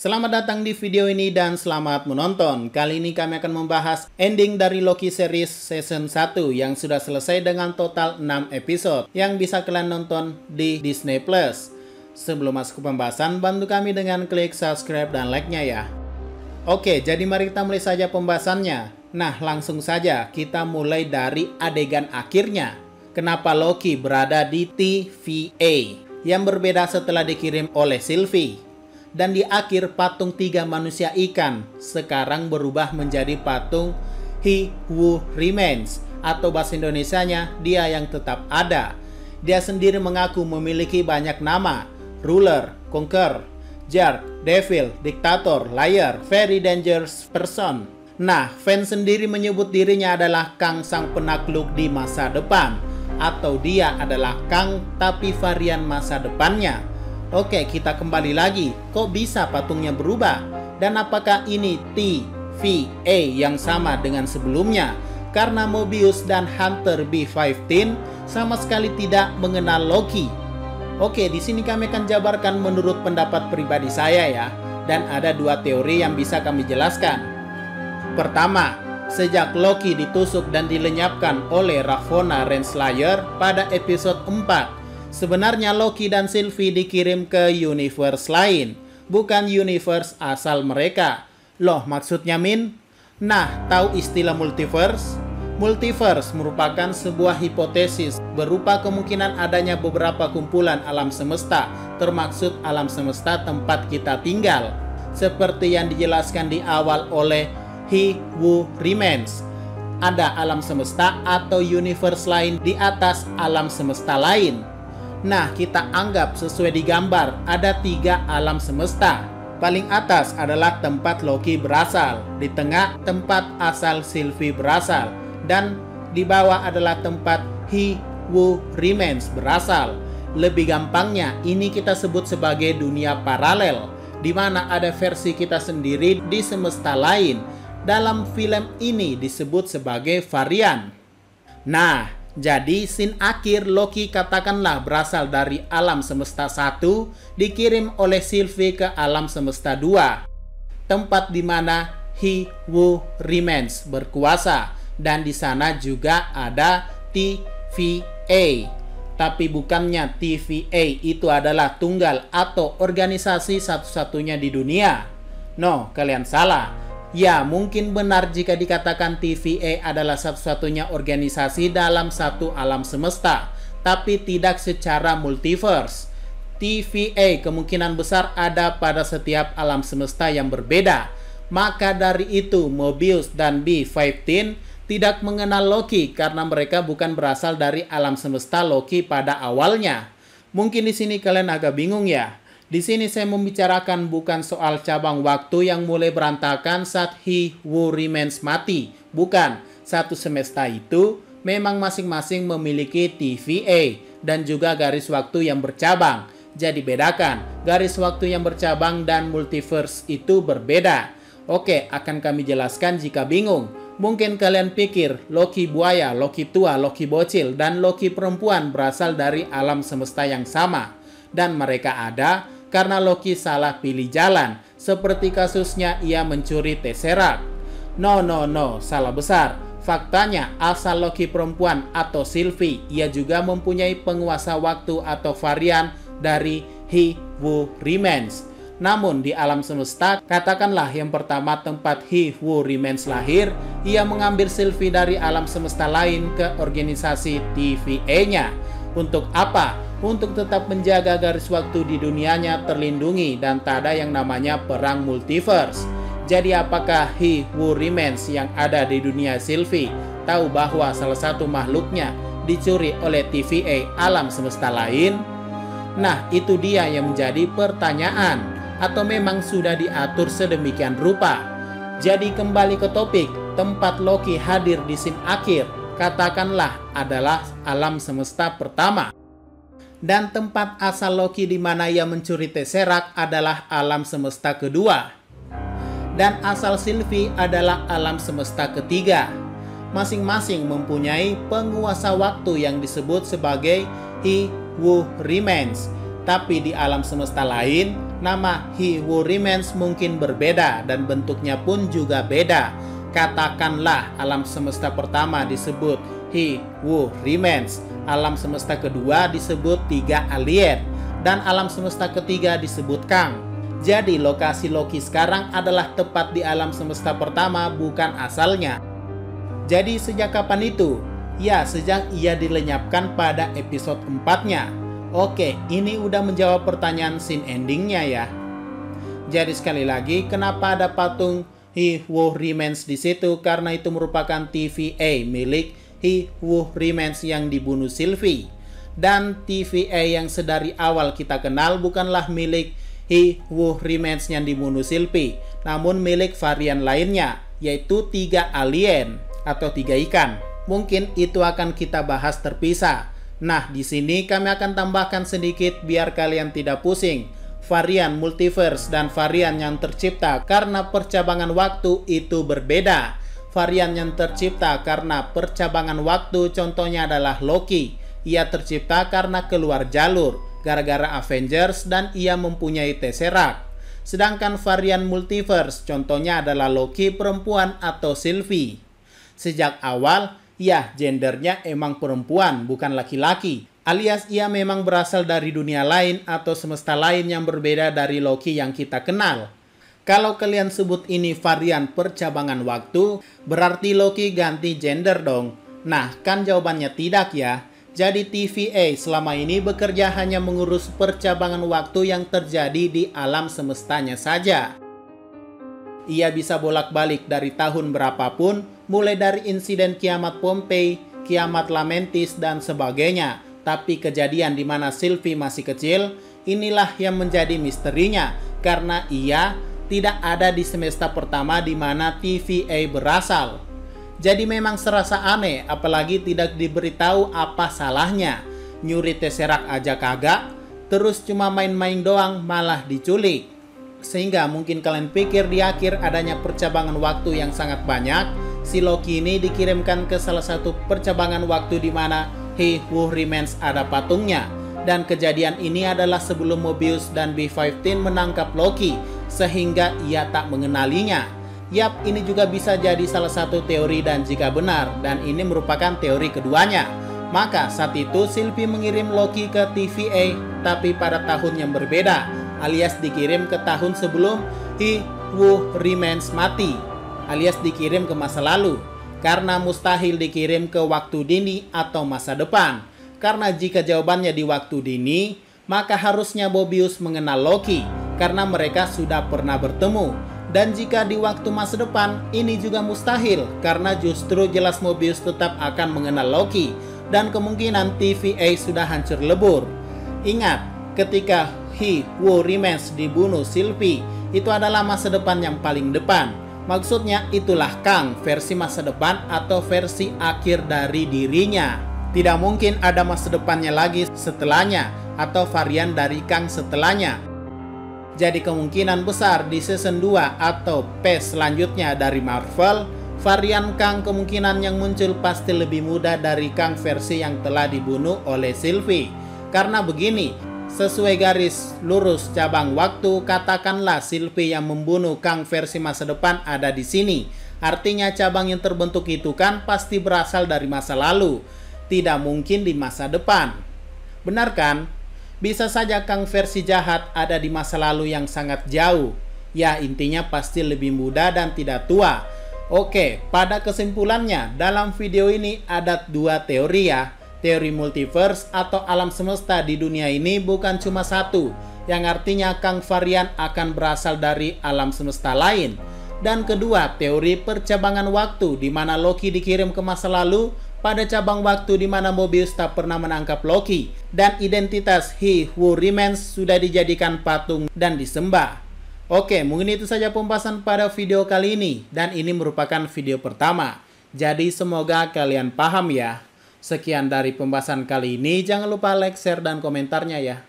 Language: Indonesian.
Selamat datang di video ini dan selamat menonton. Kali ini kami akan membahas ending dari Loki series season 1 yang sudah selesai dengan total 6 episode yang bisa kalian nonton di Disney Plus. Sebelum masuk ke pembahasan, bantu kami dengan klik subscribe dan like-nya ya. Oke, jadi mari kita mulai saja pembahasannya. Nah, langsung saja kita mulai dari adegan akhirnya. Kenapa Loki berada di TVA yang berbeda setelah dikirim oleh Sylvie. Dan di akhir patung 3 manusia ikan sekarang berubah menjadi patung He Who Remains, atau bahasa Indonesianya dia yang tetap ada. Dia sendiri mengaku memiliki banyak nama: Ruler, Conqueror, Jerk, Devil, Diktator, Liar, Very Dangerous Person. Nah, fans sendiri menyebut dirinya adalah Kang sang penakluk di masa depan, atau dia adalah Kang tapi varian masa depannya. Oke, kita kembali lagi. Kok bisa patungnya berubah? Dan apakah ini TVA yang sama dengan sebelumnya? Karena Mobius dan Hunter B15 sama sekali tidak mengenal Loki. Oke, di sini kami akan jabarkan menurut pendapat pribadi saya ya. Dan ada 2 teori yang bisa kami jelaskan. Pertama, sejak Loki ditusuk dan dilenyapkan oleh Ravonna Renslayer pada episode 4, sebenarnya Loki dan Sylvie dikirim ke universe lain, bukan universe asal mereka. Loh, maksudnya Min? Nah, tahu istilah multiverse? Multiverse merupakan sebuah hipotesis berupa kemungkinan adanya beberapa kumpulan alam semesta, termaksud alam semesta tempat kita tinggal. Seperti yang dijelaskan di awal oleh He Who Remains. Ada alam semesta atau universe lain di atas alam semesta lain. Nah, kita anggap sesuai di gambar, ada 3 alam semesta. Paling atas adalah tempat Loki berasal, di tengah tempat asal Sylvie berasal, dan di bawah adalah tempat He Who Remains berasal. Lebih gampangnya, ini kita sebut sebagai dunia paralel, di mana ada versi kita sendiri di semesta lain. Dalam film ini disebut sebagai varian. Nah, jadi scene akhir Loki katakanlah berasal dari alam semesta 1, dikirim oleh Sylvie ke alam semesta 2, tempat di mana He Who Remains berkuasa, dan di sana juga ada TVA. Tapi bukannya TVA itu adalah tunggal atau organisasi satu-satunya di dunia. No, kalian salah. Ya, mungkin benar jika dikatakan TVA adalah satu-satunya organisasi dalam satu alam semesta, tapi tidak secara multiverse. TVA kemungkinan besar ada pada setiap alam semesta yang berbeda. Maka dari itu, Mobius dan B15 tidak mengenal Loki karena mereka bukan berasal dari alam semesta Loki pada awalnya. Mungkin di sini kalian agak bingung ya. Di sini saya membicarakan bukan soal cabang waktu yang mulai berantakan saat He Who Remains mati. Bukan, satu semesta itu memang masing-masing memiliki TVA dan juga garis waktu yang bercabang. Jadi bedakan, garis waktu yang bercabang dan multiverse itu berbeda. Oke, akan kami jelaskan jika bingung. Mungkin kalian pikir Loki buaya, Loki tua, Loki bocil, dan Loki perempuan berasal dari alam semesta yang sama. Dan mereka ada karena Loki salah pilih jalan, seperti kasusnya ia mencuri Tesseract. No, salah besar. Faktanya, asal Loki perempuan atau Sylvie, ia juga mempunyai penguasa waktu atau varian dari He Who Remains. Namun di alam semesta, katakanlah yang pertama tempat He Who Remains lahir, ia mengambil Sylvie dari alam semesta lain ke organisasi TVA-nya. Untuk apa? Untuk tetap menjaga garis waktu di dunianya terlindungi dan tak ada yang namanya perang multiverse. Jadi apakah He Who Remains yang ada di dunia Sylvie tahu bahwa salah satu makhluknya dicuri oleh TVA alam semesta lain? Nah, itu dia yang menjadi pertanyaan. Atau memang sudah diatur sedemikian rupa? Jadi kembali ke topik, tempat Loki hadir di scene akhir, katakanlah adalah alam semesta pertama. Dan tempat asal Loki di mana ia mencuri Tesseract adalah alam semesta kedua. Dan asal Sylvie adalah alam semesta ketiga. Masing-masing mempunyai penguasa waktu yang disebut sebagai He Who Remains. Tapi di alam semesta lain, Nama He Who Remains mungkin berbeda dan bentuknya pun juga beda. Katakanlah alam semesta pertama disebut He Who Remains, alam semesta kedua disebut 3 alien, dan alam semesta ketiga disebut Kang. Jadi lokasi Loki sekarang adalah tepat di alam semesta pertama, bukan asalnya. Jadi sejak kapan itu? Ya, sejak ia dilenyapkan pada episode 4-nya. Oke, ini udah menjawab pertanyaan scene endingnya ya. Jadi sekali lagi, kenapa ada patung He Who Remains di situ? Karena itu merupakan TVA milik He Who Remains yang dibunuh Sylvie. Dan TVA yang sedari awal kita kenal bukanlah milik He Who Remains yang dibunuh Sylvie, namun milik varian lainnya, yaitu 3 alien atau 3 ikan. Mungkin itu akan kita bahas terpisah. Nah, di sini kami akan tambahkan sedikit biar kalian tidak pusing. Varian multiverse dan varian yang tercipta karena percabangan waktu itu berbeda. Varian yang tercipta karena percabangan waktu contohnya adalah Loki. Ia tercipta karena keluar jalur gara-gara Avengers dan ia mempunyai Tesseract. Sedangkan varian multiverse contohnya adalah Loki perempuan atau Sylvie. Sejak awal, ya gendernya emang perempuan bukan laki-laki, alias ia memang berasal dari dunia lain atau semesta lain yang berbeda dari Loki yang kita kenal. Kalau kalian sebut ini varian percabangan waktu, berarti Loki ganti gender dong. Nah, kan jawabannya tidak ya. Jadi TVA selama ini bekerja hanya mengurus percabangan waktu yang terjadi di alam semestanya saja. Ia bisa bolak-balik dari tahun berapapun, mulai dari insiden kiamat Pompeii, kiamat Lamentis, dan sebagainya. Tapi kejadian di mana Sylvie masih kecil, inilah yang menjadi misterinya, karena ia tidak ada di semesta pertama di mana TVA berasal. Jadi memang serasa aneh, apalagi tidak diberitahu apa salahnya. Nyuri Tesseract aja kagak, terus cuma main-main doang malah diculik. Sehingga mungkin kalian pikir di akhir adanya percabangan waktu yang sangat banyak, si Loki ini dikirimkan ke salah satu percabangan waktu di mana He Who Remains ada patungnya. Dan kejadian ini adalah sebelum Mobius dan B15 menangkap Loki, sehingga ia tak mengenalinya. Yap, ini juga bisa jadi salah satu teori dan jika benar, dan ini merupakan teori keduanya. Maka saat itu Sylvie mengirim Loki ke TVA, tapi pada tahun yang berbeda, alias dikirim ke tahun sebelum He Who Remains mati, alias dikirim ke masa lalu. Karena mustahil dikirim ke waktu dini atau masa depan. Karena jika jawabannya di waktu dini, maka harusnya Mobius mengenal Loki, karena mereka sudah pernah bertemu. Dan jika di waktu masa depan, ini juga mustahil, karena justru jelas Mobius tetap akan mengenal Loki, dan kemungkinan TVA sudah hancur lebur. Ingat, ketika He Who Remains dibunuh Sylvie, itu adalah masa depan yang paling depan. Maksudnya itulah Kang, versi masa depan atau versi akhir dari dirinya. Tidak mungkin ada masa depannya lagi setelahnya, atau varian dari Kang setelahnya. Jadi kemungkinan besar di season 2 atau phase selanjutnya dari Marvel, varian Kang kemungkinan yang muncul pasti lebih muda dari Kang versi yang telah dibunuh oleh Sylvie. Karena begini, sesuai garis lurus cabang waktu, katakanlah Sylvie yang membunuh Kang versi masa depan ada di sini. Artinya cabang yang terbentuk itu kan pasti berasal dari masa lalu, tidak mungkin di masa depan. Benar kan? Bisa saja Kang versi jahat ada di masa lalu yang sangat jauh. Ya, intinya pasti lebih muda dan tidak tua. Oke, pada kesimpulannya, dalam video ini ada 2 teori ya. Teori multiverse atau alam semesta di dunia ini bukan cuma satu, yang artinya Kang varian akan berasal dari alam semesta lain. Dan kedua, teori percabangan waktu di mana Loki dikirim ke masa lalu pada cabang waktu di mana Mobius tak pernah menangkap Loki, dan identitas He Who Remains sudah dijadikan patung dan disembah. Oke, mungkin itu saja pembahasan pada video kali ini, dan ini merupakan video pertama. Jadi semoga kalian paham ya. Sekian dari pembahasan kali ini, jangan lupa like, share, dan komentarnya ya.